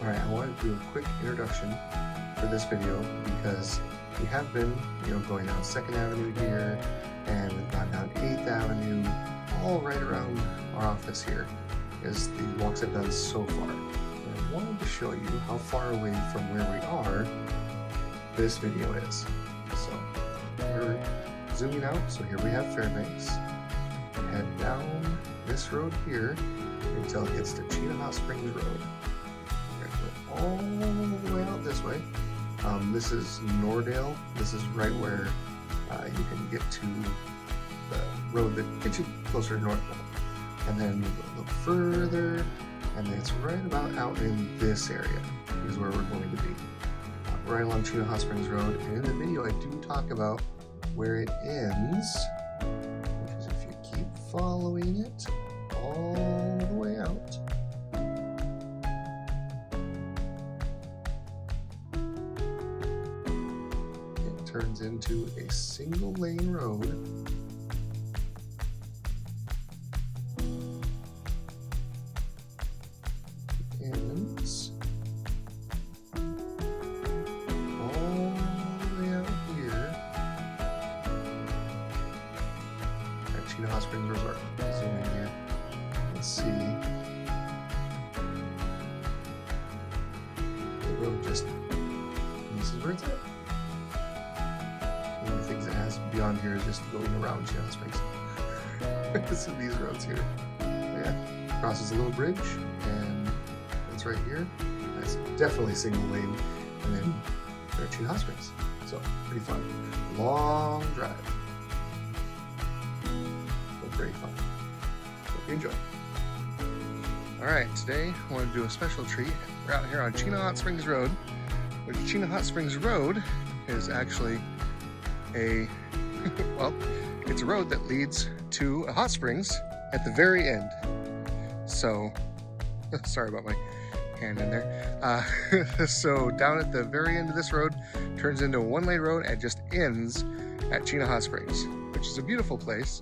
Alright, I wanted to do a quick introduction for this video because we have been, going down 2nd Avenue here, and we've gone down 8th Avenue, all right around our office here, is the walks I've done so far. And I wanted to show you how far away from where we are this video is. So, we're zooming out, so here we have Fairbanks. Head down this road here until it gets to Chena Hot Springs Road. All the way out this way. This is Nordale. This is right where you can get to the road that gets you closer to Northville. And then you go a little further, and then it's right about out in this area is where we're going to be. Right along Chena Hot Springs Road. And in the video, I do talk about where it ends, which is if you keep following it all the way out. Turns into a single lane road. Ends all the way out here at Chena Hot Springs Resort. Zoom in here and see the road just, this is where it's at. One of the things it has beyond here is just going around Chena Hot Springs. So these roads here. Yeah, crosses a little bridge, and it's right here. That's definitely single lane, and then there are Chena Hot Springs. So pretty fun. Long drive, but very fun. Hope you enjoy. All right, today I want to do a special treat. We're out here on Chena Hot Springs Road, which Chena Hot Springs Road is actually it's a road that leads to a hot springs at the very end. So, sorry about my hand in there. So down at the very end of this road turns into a one-lane road and just ends at Chena Hot Springs, which is a beautiful place.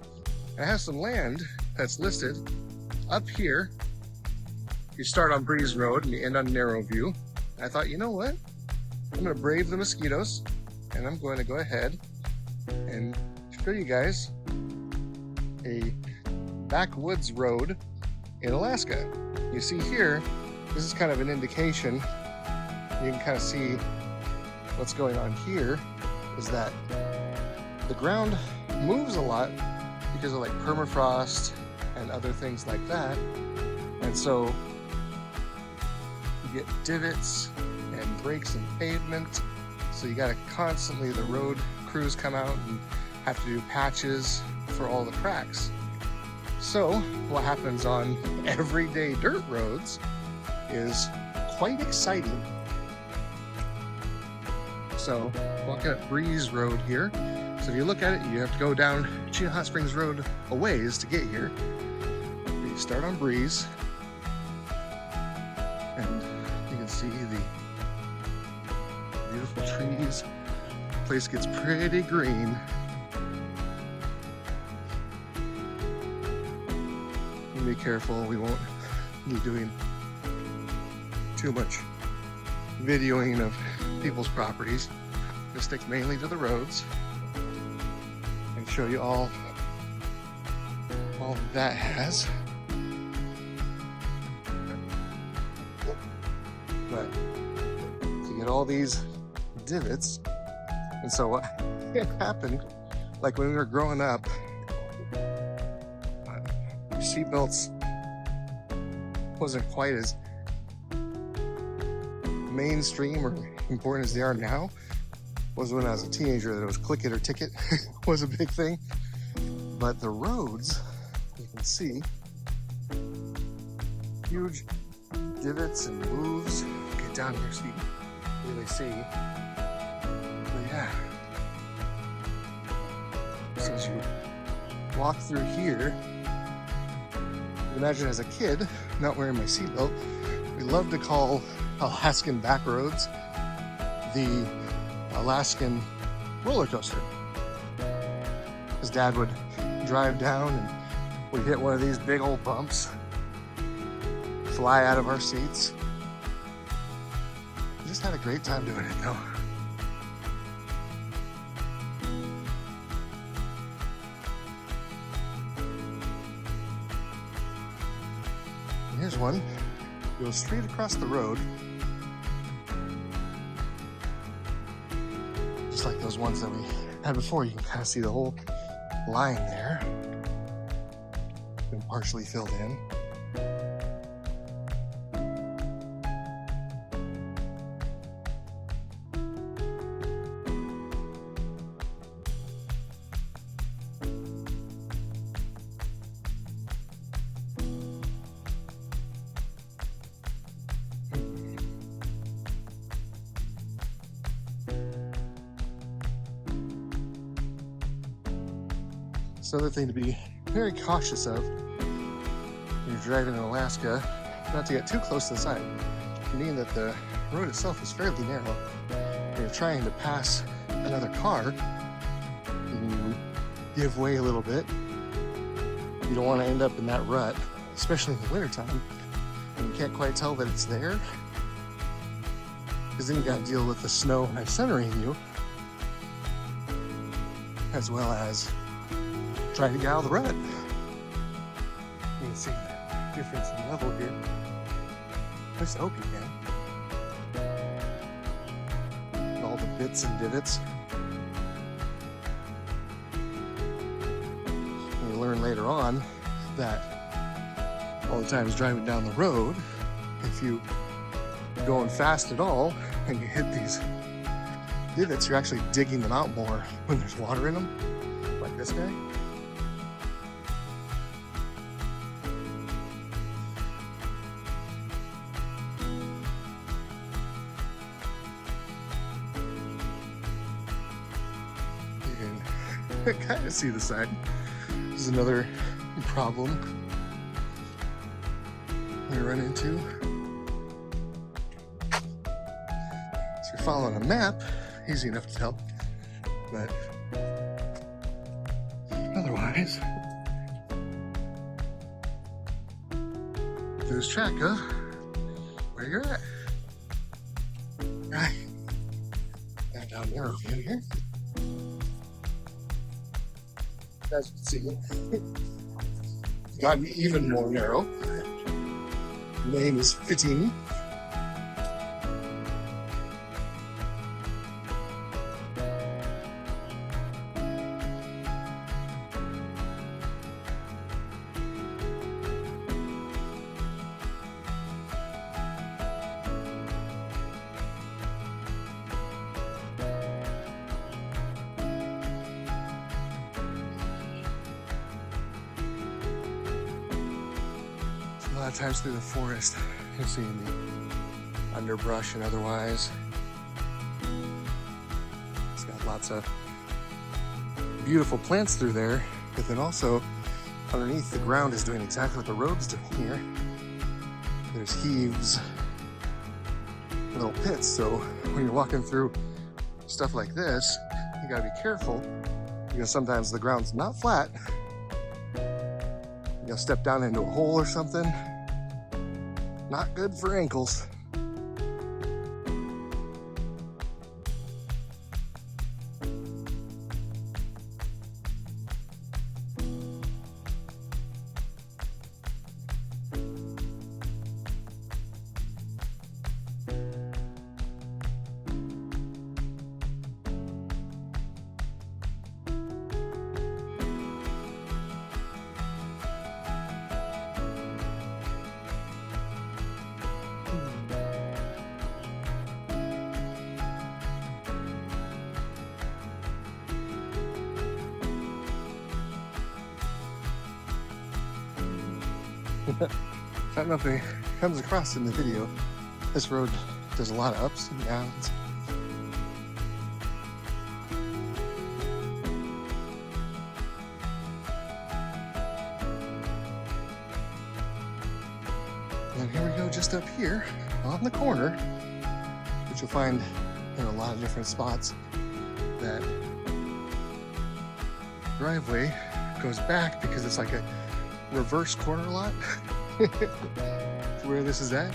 And it has some land that's listed up here. You start on Breeze Road and you end on Narrow View. And I thought, you know what? I'm gonna brave the mosquitoes, and I'm going to go ahead and show you guys a backwoods road in Alaska. You see here, this is kind of an indication. You can kind of see what's going on here is that the ground moves a lot because of like permafrost and other things like that. And so you get divots and breaks in pavement. So you gotta constantly, the road crews come out and have to do patches for all the cracks. So what happens on everyday dirt roads is quite exciting. So walking up Breeze Road here. So if you look at it, you have to go down Chena Hot Springs Road a ways to get here. You start on Breeze, and you can see the beautiful trees. The place gets pretty green. Be careful, we won't be doing too much videoing of people's properties. Just stick mainly to the roads and show you all that has. But you get all these divots, and so what happened, like when we were growing up, seatbelts wasn't quite as mainstream or important as they are now. Was when I was a teenager that it was click it or ticket was a big thing. But the roads, you can see huge divots and grooves. Get down here so you can really see. But yeah, so as you walk through here, imagine as a kid not wearing my seatbelt, we love to call Alaskan backroads the Alaskan roller coaster. His dad would drive down and we'd hit one of these big old bumps, fly out of our seats, Just had a great time doing it though. Here's one. Goes straight across the road. Just like those ones that we had before. You can kind of see the whole line there. Been partially filled in. It's another thing to be very cautious of when you're driving in Alaska, not to get too close to the side, meaning that the road itself is fairly narrow. When you're trying to pass another car and you give way a little bit, you don't want to end up in that rut, especially in the wintertime, and you can't quite tell that it's there, because then you got to deal with the snow and centering you, as well as trying to get out of the rut. You can see the difference in level here. At least I hope you can. All the bits and divots. And you learn later on that all the times driving down the road, if you are going fast at all and you hit these divots, you're actually digging them out more when there's water in them, like this guy. You can kind of see the side. This is another problem we run into. So you're following a map, easy enough to tell, but otherwise, lose track of where you're at. Right. Got down narrow view here. As you can see, it's gotten even more narrow. The name is fitting. A lot of times through the forest, you'll see the underbrush and otherwise. It's got lots of beautiful plants through there, but then also underneath the ground is doing exactly what the road's doing here. There's heaves, little pits, so when you're walking through stuff like this, you gotta be careful because sometimes the ground's not flat. You'll step down into a hole or something. Not good for ankles. I don't know if it comes across in the video. This road does a lot of ups and downs. And here we go, just up here on the corner, which you'll find in a lot of different spots. That driveway goes back because it's like a reverse corner lot. Where this is at,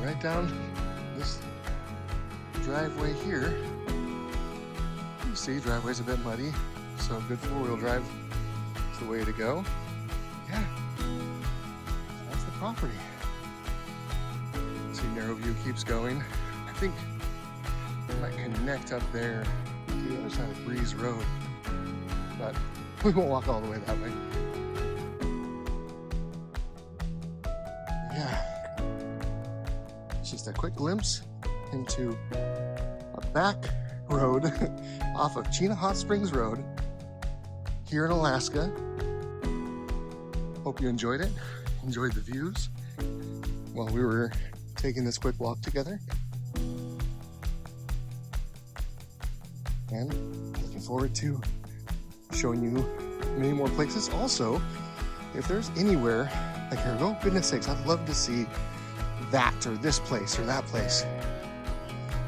right down this driveway here, you see driveway's a bit muddy, so good four-wheel drive is the way to go. Yeah, that's the property. See, narrow view keeps going. I think it might connect up there to the other side of Breeze Road, but we won't walk all the way that way. Yeah, it's just a quick glimpse into a back road off of Chena Hot Springs Road here in Alaska. Hope you enjoyed it, enjoyed the views while we were taking this quick walk together. And looking forward to showing you many more places. Also, if there's anywhere like, oh goodness sakes, I'd love to see that or this place or that place,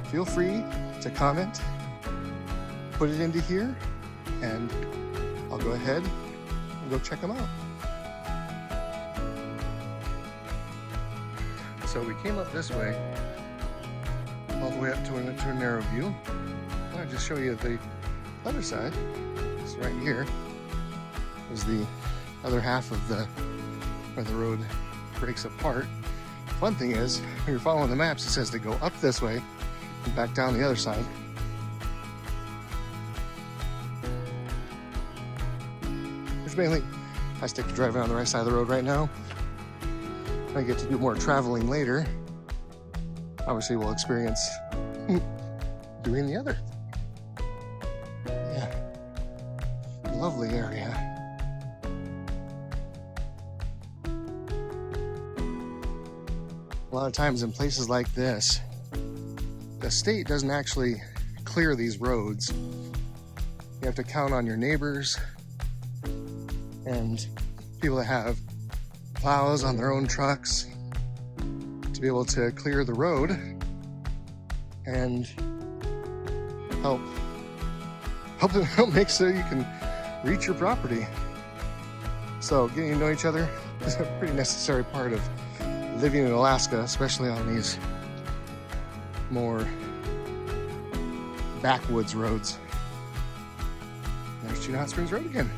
feel free to comment, put it into here, and I'll go ahead and go check them out. So we came up this way, all the way up to a narrow view. I'll just show you the other side. It's right here is the other half of where the road breaks apart. Fun thing is, when you're following the maps, it says to go up this way and back down the other side. Which mainly, I stick to driving on the right side of the road right now. I get to do more traveling later. Obviously, we'll experience doing the other. Yeah, lovely area. A lot of times in places like this, the state doesn't actually clear these roads. You have to count on your neighbors and people that have plows on their own trucks to be able to clear the road and help make so you can reach your property. So getting to know each other is a pretty necessary part of living in Alaska, especially on these more backwoods roads. There's Chena Hot Springs Road again.